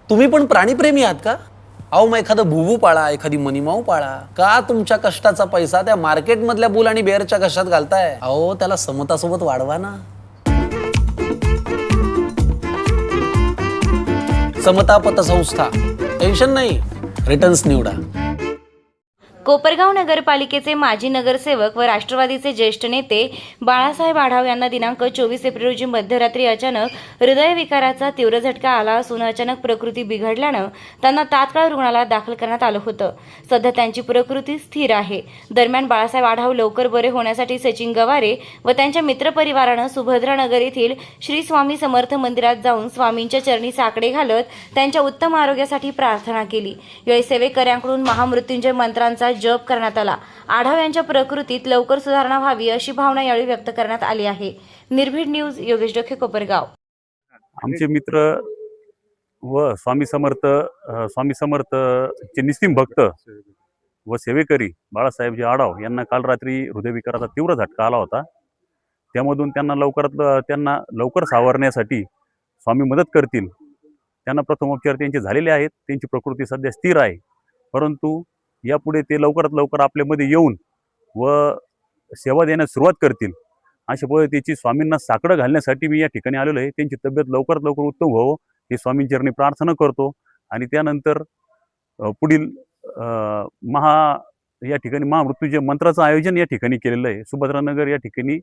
तुम्ही पण प्राणीप्रेमी आहात का? अहो मग एखादं भुवू पाळा, एखादी मनीमाऊ पाळा. का तुमच्या कष्टाचा पैसा त्या मार्केटमधल्या बुल आणि बेअरच्या कशात घालताय? अहो त्याला समतासोबत वाढवा ना. समता पतसंस्था. टेन्शन नाही, रिटर्न्स निवडा. कोपरगाव नगरपालिकेचे माजी नगरसेवक व राष्ट्रवादीचे ज्येष्ठ नेते बाळासाहेब आढाव यांना दिनांक 24 एप्रिल रोजी मध्यरात्री अचानक हृदयविकाराचा तीव्र झटका आला असून अचानक प्रकृती बिघडल्यानं त्यांना तात्काळ रुग्णालयात दाखल करण्यात आलं होतं. सध्या त्यांची प्रकृती स्थिर आहे. दरम्यान बाळासाहेब आढाव लवकर बरे होण्यासाठी सचिन गवारे व त्यांच्या मित्रपरिवारानं सुभद्रानगर येथील श्री स्वामी समर्थ मंदिरात जाऊन स्वामींच्या चरणी साकडे घालत त्यांच्या उत्तम आरोग्यासाठी प्रार्थना केली. यावेळी सेवेकऱ्यांकडून महामृत्युंजय मंत्रांचा जप करण्यात आला. आढाव यांच्या प्रकृतीत लवकर सुधारणा व्हावी अशी भावना यावेळी व्यक्त करण्यात आली आहे. निर्भीड न्यूज, योगेश डोके, कोपरगाव. आमचे मित्र व स्वामी समर्थचे निस्तीम भक्त व सेवेकरी बाळासाहेबजी आढाव यांना काल रात्री हृदयविकाराचा तीव्र झटका आला होता. त्यामधून त्यांना लवकर सावरण्यासाठी स्वामी मदत करतील. त्यांना प्रथमोपचार त्यांचे झालेले आहेत. त्यांची प्रकृती सध्या स्थिर आहे, परंतु यापुढे ते लवकरात लवकर आपल्यामध्ये येऊन व सेवा देण्यास सुरुवात करतील अशा पद्धतीची स्वामींना साकडं घालण्यासाठी मी या ठिकाणी आलेलो आहे. त्यांची तब्येत लवकरात लवकर उत्तम व्हावं हे स्वामींचरणी प्रार्थना करतो. आणि त्यानंतर पुढील या ठिकाणी महामृत्युंजय मंत्राचं आयोजन या ठिकाणी केलेलं आहे. सुभद्रानगर या ठिकाणी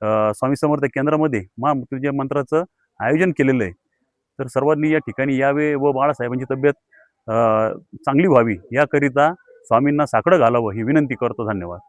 स्वामी समर्थ केंद्रामध्ये महामृत्युंजय मंत्राचं आयोजन केलेलं आहे. तर सर्वांनी या ठिकाणी यावे व बाळासाहेबांची तब्येत चांगली व्हावी याकरिता स्वामींना साकडं घालावं ही विनंती करतो. धन्यवाद.